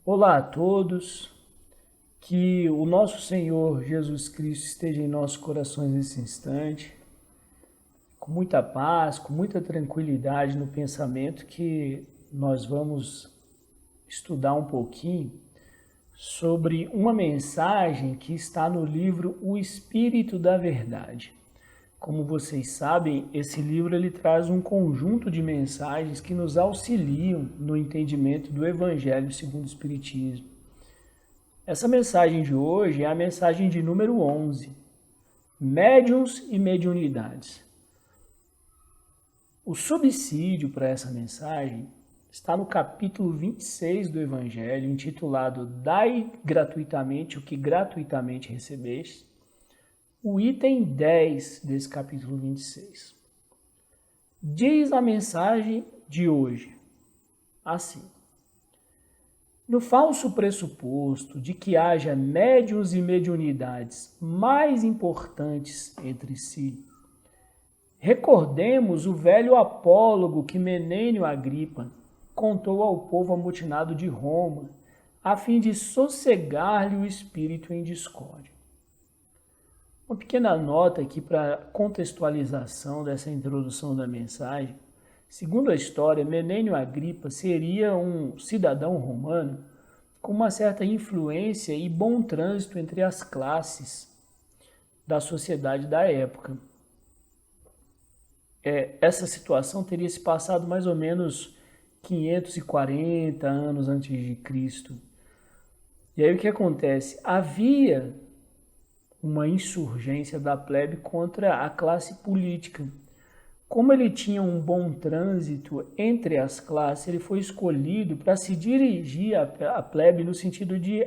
Olá a todos, que o nosso Senhor Jesus Cristo esteja em nossos corações nesse instante, com muita paz, com muita tranquilidade no pensamento, que nós vamos estudar um pouquinho sobre uma mensagem que está no livro O Espírito da Verdade. Como vocês sabem, esse livro ele traz um conjunto de mensagens que nos auxiliam no entendimento do Evangelho segundo o Espiritismo. Essa mensagem de hoje é a mensagem de número 11, Médiuns e Mediunidades. O subsídio para essa mensagem está no capítulo 26 do Evangelho, intitulado Dai gratuitamente o que gratuitamente recebeste, o item 10 desse capítulo 26. Diz a mensagem de hoje assim: no falso pressuposto de que haja médiuns e mediunidades mais importantes entre si, recordemos o velho apólogo que Menênio Agripa contou ao povo amotinado de Roma, a fim de sossegar-lhe o espírito em discórdia. Uma pequena nota aqui para contextualização dessa introdução da mensagem. Segundo a história, Menênio Agripa seria um cidadão romano com uma certa influência e bom trânsito entre as classes da sociedade da época. Essa situação teria se passado mais ou menos 540 anos antes de Cristo. E aí o que acontece? Havia uma insurgência da plebe contra a classe política. Como ele tinha um bom trânsito entre as classes, ele foi escolhido para se dirigir à plebe no sentido de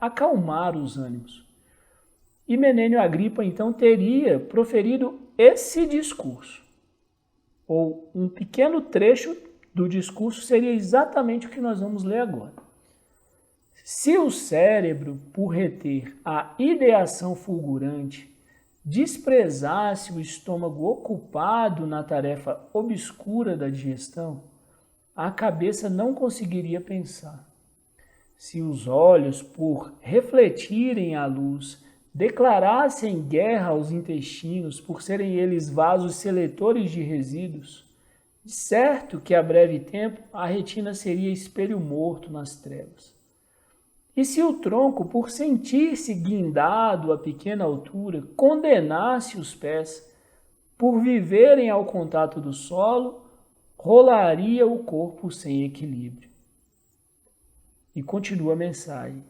acalmar os ânimos. E Menênio Agripa, então, teria proferido esse discurso, ou um pequeno trecho do discurso seria exatamente o que nós vamos ler agora. Se o cérebro, por reter a ideação fulgurante, desprezasse o estômago ocupado na tarefa obscura da digestão, a cabeça não conseguiria pensar. Se os olhos, por refletirem a luz, declarassem guerra aos intestinos, por serem eles vasos seletores de resíduos, de certo que a breve tempo a retina seria espelho morto nas trevas. E se o tronco, por sentir-se guindado a pequena altura, condenasse os pés, por viverem ao contato do solo, rolaria o corpo sem equilíbrio. E continua a mensagem.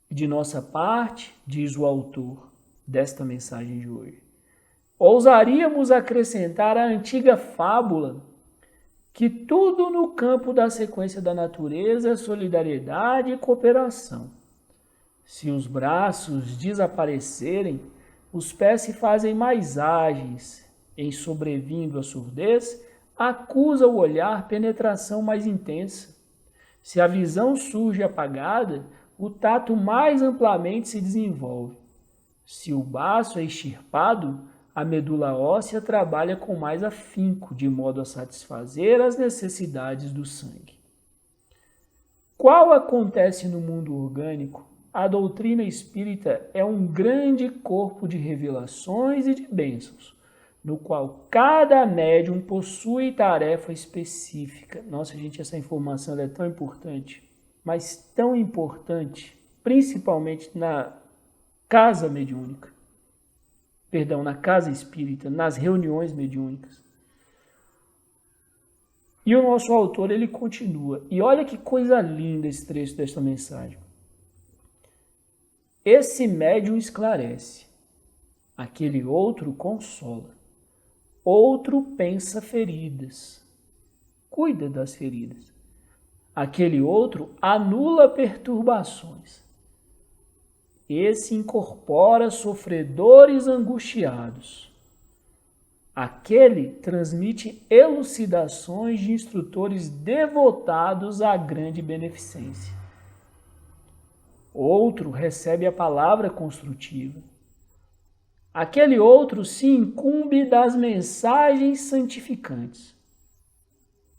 De nossa parte, diz o autor desta mensagem de hoje, ousaríamos acrescentar a antiga fábula que tudo no campo da sequência da natureza é solidariedade e cooperação. Se os braços desaparecerem, os pés se fazem mais ágeis. Em sobrevindo a surdez, acusa o olhar penetração mais intensa. Se a visão surge apagada, o tato mais amplamente se desenvolve. Se o baço é extirpado, a medula óssea trabalha com mais afinco, de modo a satisfazer as necessidades do sangue. Qual acontece no mundo orgânico, a doutrina espírita é um grande corpo de revelações e de bênçãos, no qual cada médium possui tarefa específica. Nossa, gente, essa informação é tão importante, mas tão importante, principalmente na casa mediúnica. Na casa espírita, nas reuniões mediúnicas. E o nosso autor, ele continua. E olha que coisa linda esse trecho desta mensagem. Esse médium esclarece, aquele outro consola, outro pensa feridas, cuida das feridas, aquele outro anula perturbações. Esse incorpora sofredores angustiados. Aquele transmite elucidações de instrutores devotados à grande beneficência. Outro recebe a palavra construtiva. Aquele outro se incumbe das mensagens santificantes.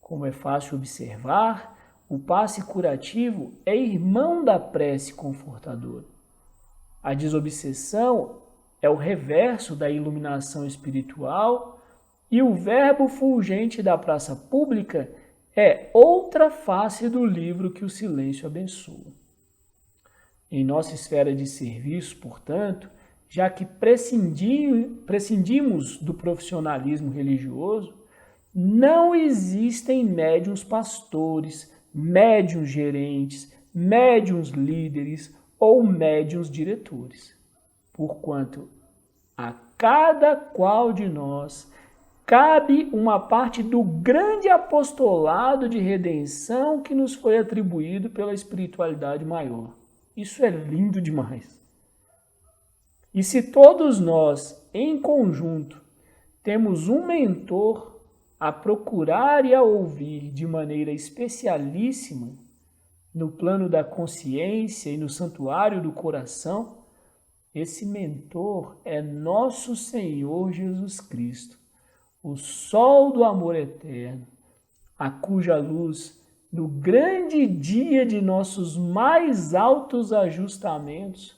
Como é fácil observar, o passe curativo é irmão da prece confortadora. A desobsessão é o reverso da iluminação espiritual e o verbo fulgente da praça pública é outra face do livro que o silêncio abençoa. Em nossa esfera de serviço, portanto, já que prescindimos do profissionalismo religioso, não existem médiuns pastores, médiuns gerentes, médiuns líderes ou médiuns diretores, porquanto a cada qual de nós cabe uma parte do grande apostolado de redenção que nos foi atribuído pela espiritualidade maior. Isso é lindo demais. E se todos nós, em conjunto, temos um mentor a procurar e a ouvir de maneira especialíssima no plano da consciência e no santuário do coração, esse mentor é nosso Senhor Jesus Cristo, o sol do amor eterno, a cuja luz, no grande dia de nossos mais altos ajustamentos,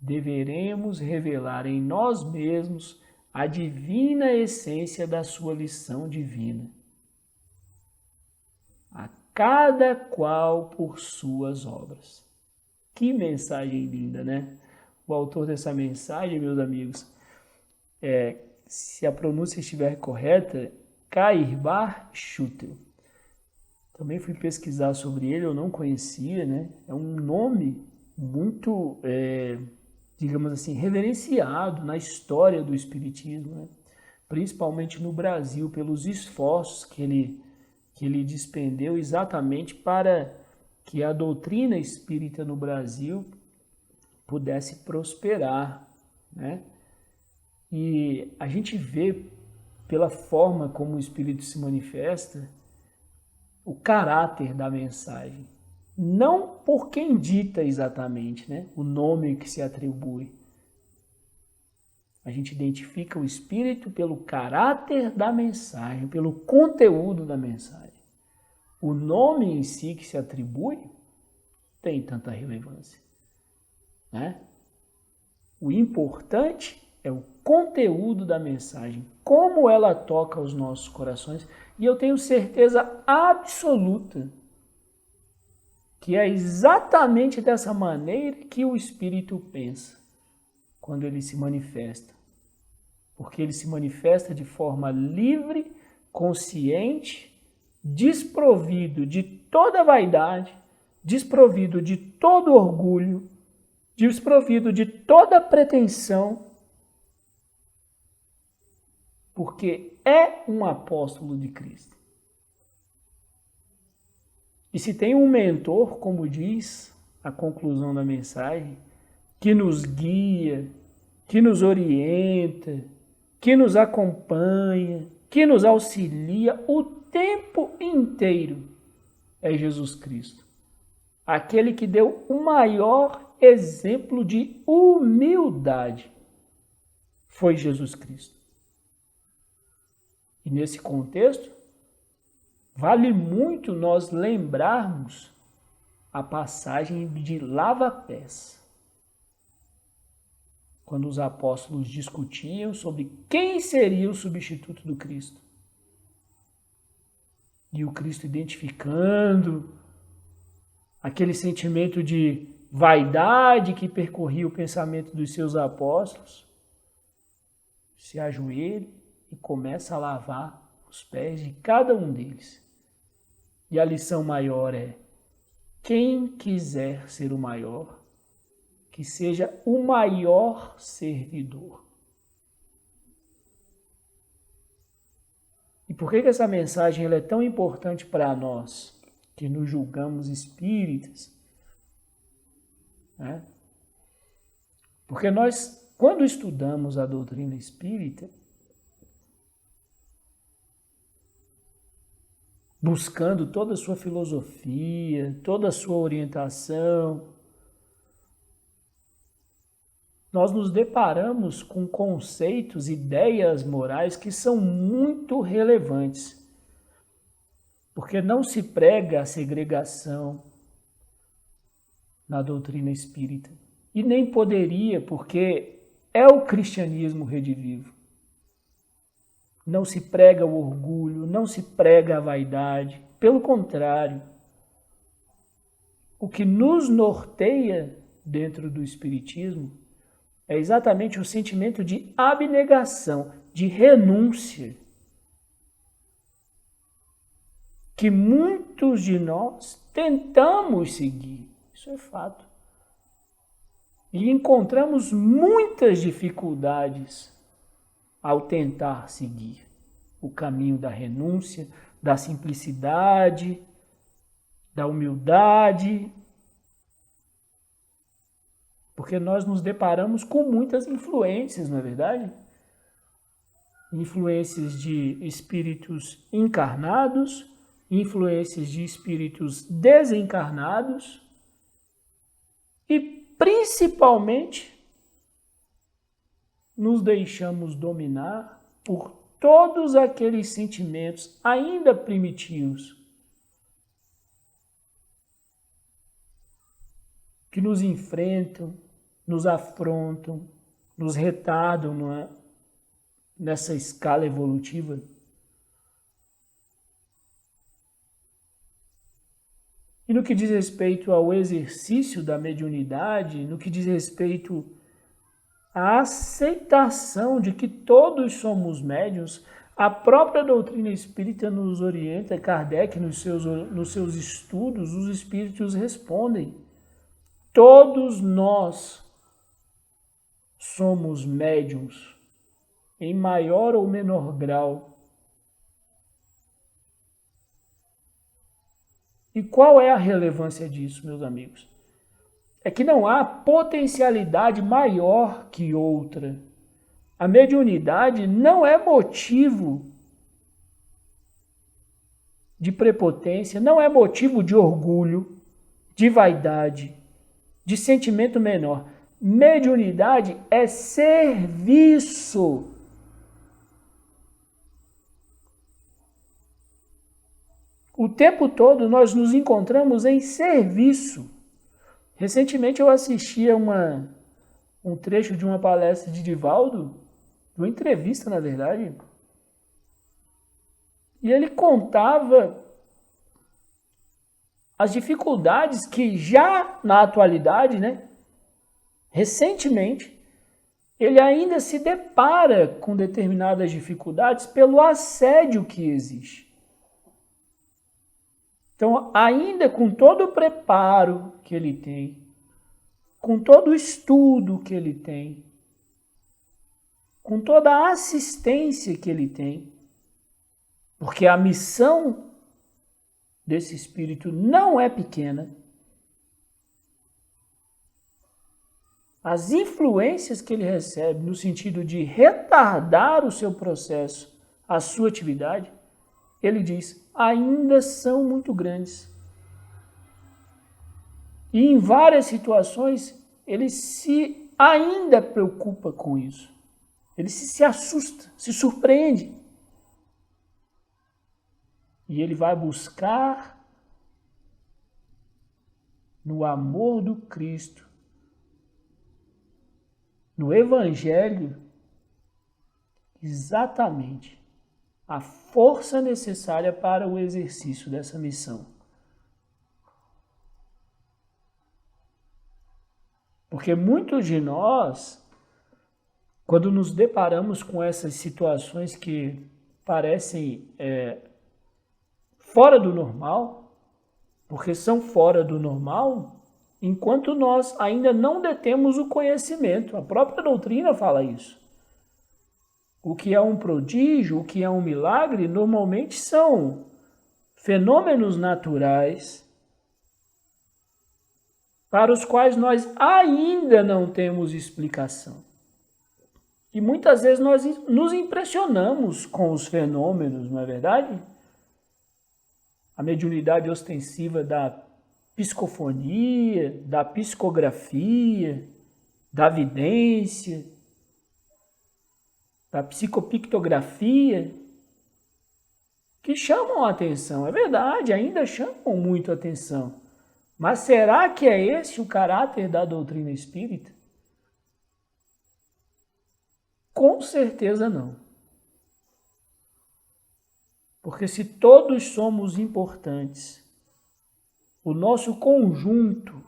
deveremos revelar em nós mesmos a divina essência da sua lição divina. A cada qual por suas obras. Que mensagem linda, né? O autor dessa mensagem, meus amigos, se a pronúncia estiver correta, Kairbar Schutel. Também fui pesquisar sobre ele, eu não conhecia, né? É um nome muito, digamos assim, reverenciado na história do Espiritismo, né? Principalmente no Brasil, pelos esforços que ele despendeu exatamente para que a doutrina espírita no Brasil pudesse prosperar, né? E a gente vê, pela forma como o Espírito se manifesta, o caráter da mensagem. Não por quem dita exatamente, né? O nome que se atribui. A gente identifica o Espírito pelo caráter da mensagem, pelo conteúdo da mensagem. O nome em si que se atribui tem tanta relevância, né? O importante é o conteúdo da mensagem, como ela toca os nossos corações, e eu tenho certeza absoluta que é exatamente dessa maneira que o Espírito pensa quando ele se manifesta. Porque ele se manifesta de forma livre, consciente, desprovido de toda vaidade, desprovido de todo orgulho, desprovido de toda pretensão, porque é um apóstolo de Cristo. E se tem um mentor, como diz a conclusão da mensagem, que nos guia, que nos orienta, que nos acompanha, que nos auxilia o tempo inteiro, é Jesus Cristo. Aquele que deu o maior exemplo de humildade foi Jesus Cristo. E nesse contexto, vale muito nós lembrarmos a passagem de lava-pés, quando os apóstolos discutiam sobre quem seria o substituto do Cristo. E o Cristo identificando aquele sentimento de vaidade que percorria o pensamento dos seus apóstolos, se ajoelha e começa a lavar os pés de cada um deles. E a lição maior é: quem quiser ser o maior, que seja o maior servidor. E por que essa mensagem ela é tão importante para nós, que nos julgamos espíritas? Né? Porque nós, quando estudamos a doutrina espírita, buscando toda a sua filosofia, toda a sua orientação, nós nos deparamos com conceitos, ideias morais que são muito relevantes. Porque não se prega a segregação na doutrina espírita. E nem poderia, porque é o cristianismo redivivo. Não se prega o orgulho, não se prega a vaidade. Pelo contrário, o que nos norteia dentro do espiritismo é exatamente o sentimento de abnegação, de renúncia, que muitos de nós tentamos seguir. Isso é fato. E encontramos muitas dificuldades ao tentar seguir o caminho da renúncia, da simplicidade, da humildade, porque nós nos deparamos com muitas influências, não é verdade? Influências de espíritos encarnados, influências de espíritos desencarnados e, principalmente, nos deixamos dominar por todos aqueles sentimentos ainda primitivos que nos enfrentam, nos afrontam, nos retardam nessa escala evolutiva. E no que diz respeito ao exercício da mediunidade, no que diz respeito à aceitação de que todos somos médiuns, a própria doutrina espírita nos orienta, Kardec, nos seus estudos, os espíritos respondem. Todos nós somos médiuns, em maior ou menor grau. E qual é a relevância disso, meus amigos? É que não há potencialidade maior que outra. A mediunidade não é motivo de prepotência, não é motivo de orgulho, de vaidade, de sentimento menor. Mediunidade é serviço. O tempo todo nós nos encontramos em serviço. Recentemente eu assisti a um trecho de uma palestra de Divaldo, de uma entrevista, na verdade, e ele contava as dificuldades que já na atualidade, recentemente, ele ainda se depara com determinadas dificuldades pelo assédio que existe. Então, ainda com todo o preparo que ele tem, com todo o estudo que ele tem, com toda a assistência que ele tem, porque a missão desse espírito não é pequena. As influências que ele recebe no sentido de retardar o seu processo, a sua atividade, ele diz, ainda são muito grandes. E em várias situações, ele se ainda preocupa com isso. Ele se assusta, se surpreende. E ele vai buscar no amor do Cristo, no Evangelho, exatamente a força necessária para o exercício dessa missão. Porque muitos de nós, quando nos deparamos com essas situações que parecem fora do normal, porque são fora do normal, enquanto nós ainda não detemos o conhecimento. A própria doutrina fala isso. O que é um prodígio, o que é um milagre, normalmente são fenômenos naturais para os quais nós ainda não temos explicação. E muitas vezes nós nos impressionamos com os fenômenos, não é verdade? A mediunidade ostensiva da psicofonia, da psicografia, da vidência, da psicopictografia. que chamam a atenção. É verdade, ainda chamam muito a atenção. Mas será que é esse o caráter da doutrina espírita? Com certeza não. Porque se todos somos importantes, o nosso conjunto,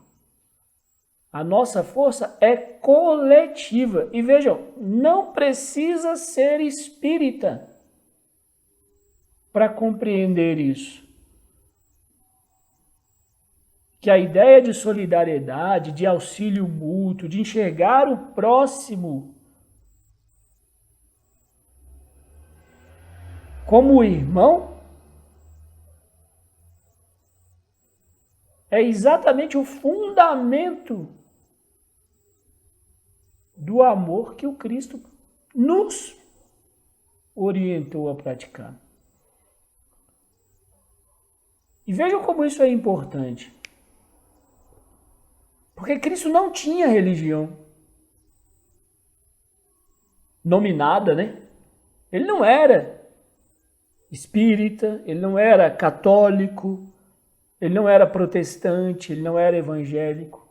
a nossa força é coletiva. E vejam, não precisa ser espírita para compreender isso. Que a ideia de solidariedade, de auxílio mútuo, de enxergar o próximo como irmão, é exatamente o fundamento do amor que o Cristo nos orientou a praticar. E vejam como isso é importante. Porque Cristo não tinha religião nominada, né? Ele não era espírita, ele não era católico, ele não era protestante, ele não era evangélico.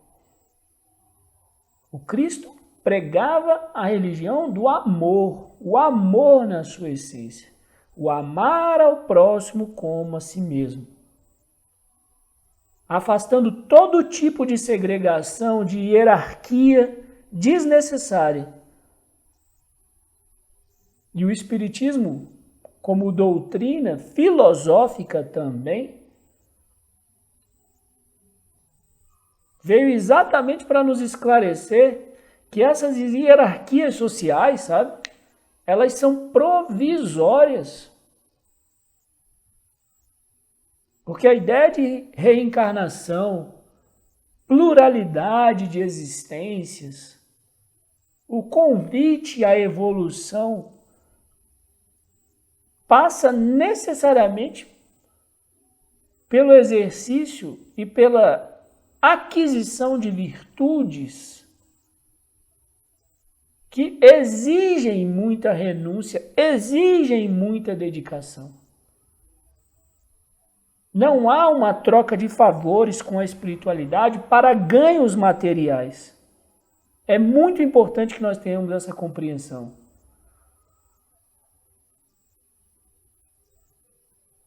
O Cristo pregava a religião do amor, o amor na sua essência, o amar ao próximo como a si mesmo, afastando todo tipo de segregação, de hierarquia desnecessária. E o Espiritismo, como doutrina filosófica também, veio exatamente para nos esclarecer que essas hierarquias sociais, sabe, elas são provisórias. Porque a ideia de reencarnação, pluralidade de existências, o convite à evolução, passa necessariamente pelo exercício e pela aquisição de virtudes que exigem muita renúncia, exigem muita dedicação. Não há uma troca de favores com a espiritualidade para ganhos materiais. É muito importante que nós tenhamos essa compreensão.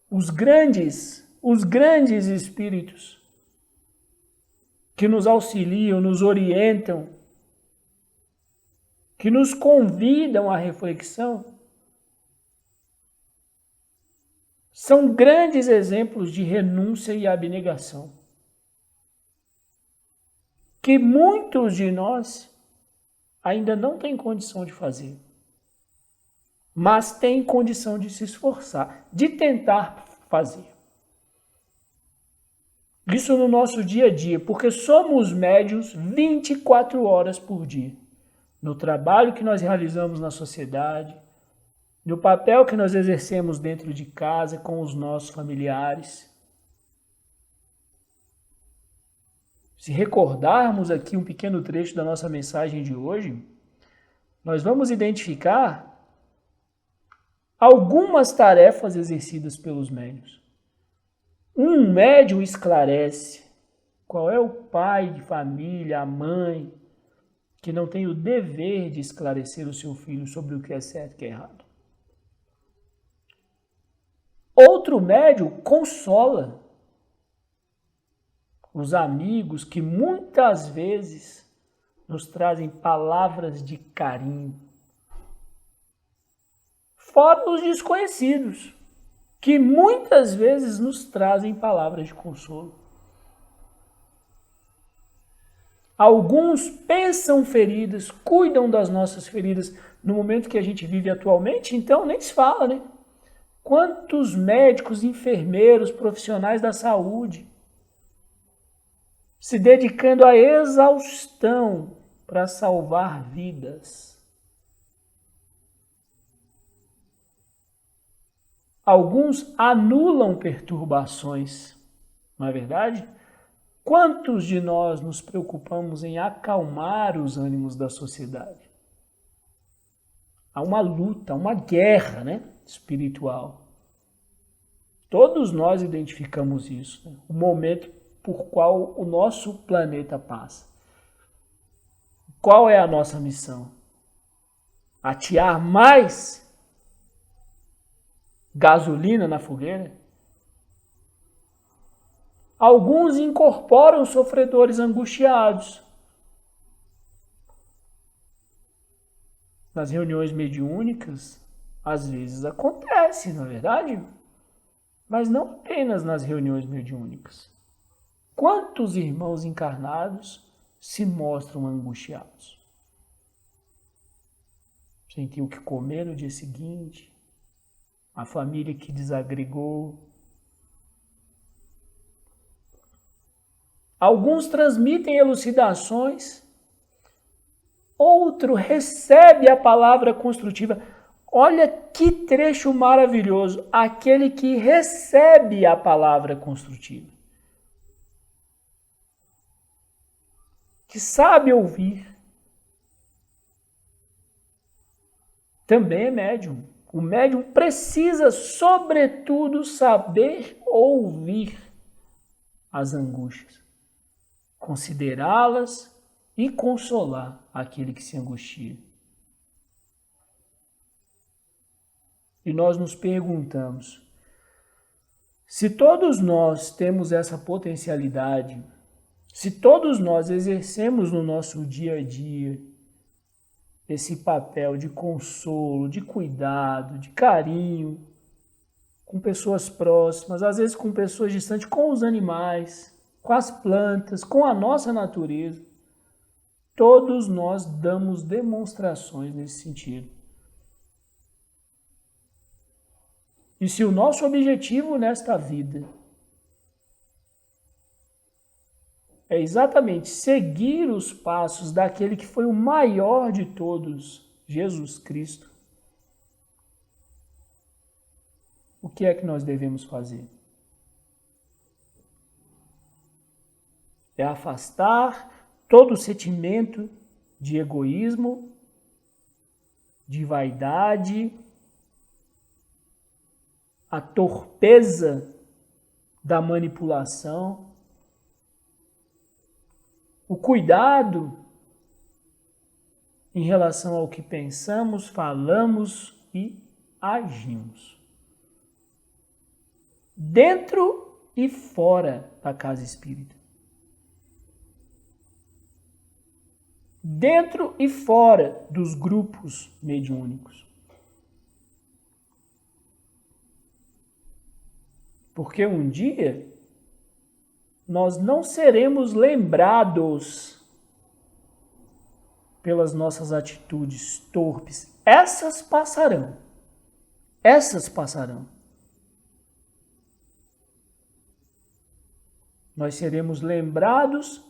Os grandes espíritos que nos auxiliam, nos orientam, que nos convidam à reflexão, são grandes exemplos de renúncia e abnegação, que muitos de nós ainda não têm condição de fazer, mas têm condição de se esforçar, de tentar fazer. Isso no nosso dia a dia, porque somos médiuns 24 horas por dia, no trabalho que nós realizamos na sociedade, no papel que nós exercemos dentro de casa com os nossos familiares. Se recordarmos aqui um pequeno trecho da nossa mensagem de hoje, nós vamos identificar algumas tarefas exercidas pelos médiuns. Um médium esclarece qual é o pai de família, a mãe, que não tem o dever de esclarecer o seu filho sobre o que é certo e o que é errado. Outro médium consola os amigos que muitas vezes nos trazem palavras de carinho. Fora os desconhecidos, que muitas vezes nos trazem palavras de consolo. Alguns pensam feridas, cuidam das nossas feridas no momento que a gente vive atualmente, então nem se fala, né? Quantos médicos, enfermeiros, profissionais da saúde se dedicando à exaustão para salvar vidas. Alguns anulam perturbações, não é verdade? Quantos de nós nos preocupamos em acalmar os ânimos da sociedade? Há uma luta, uma guerra, né, espiritual. Todos nós identificamos isso, né? O momento por qual o nosso planeta passa. Qual é a nossa missão? Atear mais gasolina na fogueira? Alguns incorporam sofredores angustiados. Nas reuniões mediúnicas, às vezes acontece, não é verdade? Mas não apenas nas reuniões mediúnicas. Quantos irmãos encarnados se mostram angustiados? Sem ter o que comer no dia seguinte, a família que desagregou. Alguns transmitem elucidações, outro recebe a palavra construtiva. Olha que trecho maravilhoso, aquele que recebe a palavra construtiva, que sabe ouvir, também é médium. O médium precisa, sobretudo, saber ouvir as angústias, considerá-las e consolar aquele que se angustia. E nós nos perguntamos, se todos nós temos essa potencialidade, se todos nós exercemos no nosso dia a dia esse papel de consolo, de cuidado, de carinho, com pessoas próximas, às vezes com pessoas distantes, com os animais, com as plantas, com a nossa natureza, todos nós damos demonstrações nesse sentido. E se o nosso objetivo nesta vida é exatamente seguir os passos daquele que foi o maior de todos, Jesus Cristo, o que é que nós devemos fazer? É afastar todo o sentimento de egoísmo, de vaidade, a torpeza da manipulação, o cuidado em relação ao que pensamos, falamos e agimos. Dentro e fora da casa espírita. Dentro e fora dos grupos mediúnicos. Porque um dia nós não seremos lembrados pelas nossas atitudes torpes. Essas passarão. Essas passarão. Nós seremos lembrados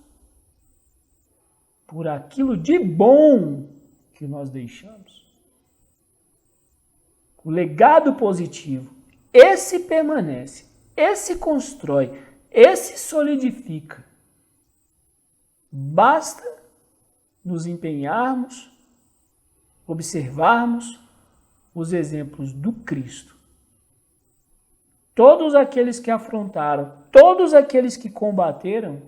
por aquilo de bom que nós deixamos. O legado positivo, esse permanece, esse constrói, esse solidifica. Basta nos empenharmos, observarmos os exemplos do Cristo. Todos aqueles que afrontaram, todos aqueles que combateram,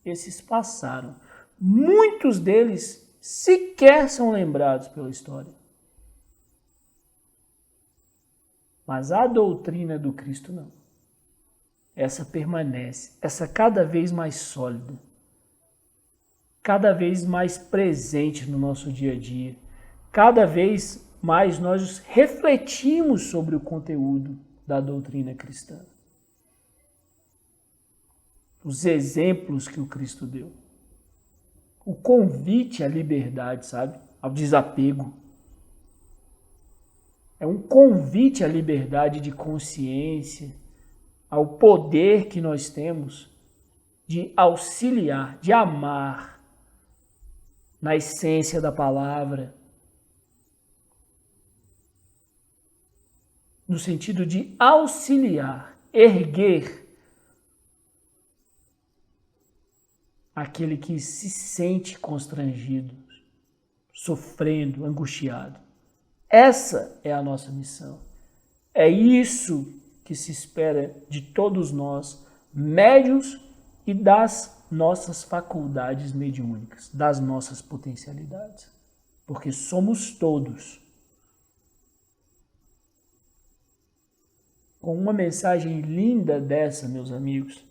esses passaram. Muitos deles sequer são lembrados pela história. Mas a doutrina do Cristo não. Essa permanece, essa cada vez mais sólida, cada vez mais presente no nosso dia a dia. Cada vez mais nós refletimos sobre o conteúdo da doutrina cristã. Os exemplos que o Cristo deu. O convite à liberdade, sabe? Ao desapego. É um convite à liberdade de consciência, ao poder que nós temos de auxiliar, de amar, na essência da palavra, no sentido de auxiliar, erguer aquele que se sente constrangido, sofrendo, angustiado. Essa é a nossa missão. É isso que se espera de todos nós, médiuns e das nossas faculdades mediúnicas, das nossas potencialidades. Porque somos todos. Com uma mensagem linda dessa, meus amigos,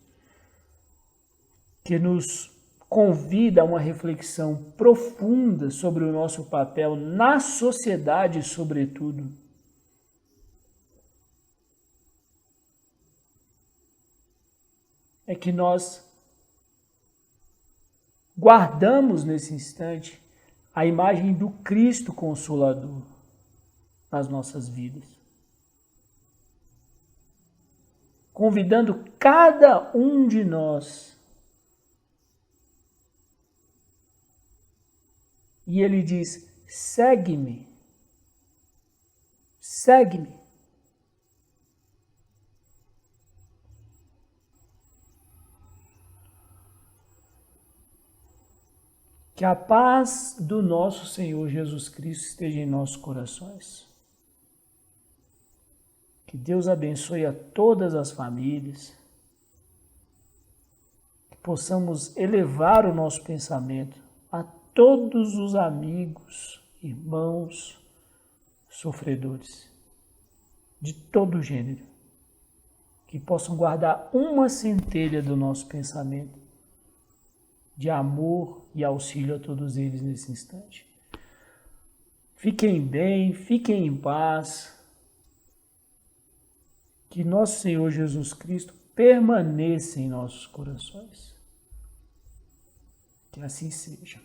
que nos convida a uma reflexão profunda sobre o nosso papel na sociedade, sobretudo. É que nós guardamos nesse instante a imagem do Cristo Consolador nas nossas vidas. Convidando cada um de nós. E ele diz: segue-me, segue-me. Que a paz do nosso Senhor Jesus Cristo esteja em nossos corações. Que Deus abençoe a todas as famílias. Que possamos elevar o nosso pensamento a todos os amigos, irmãos, sofredores, de todo gênero. Que possam guardar uma centelha do nosso pensamento de amor e auxílio a todos eles nesse instante. Fiquem bem, fiquem em paz. Que nosso Senhor Jesus Cristo permaneça em nossos corações. Que assim seja.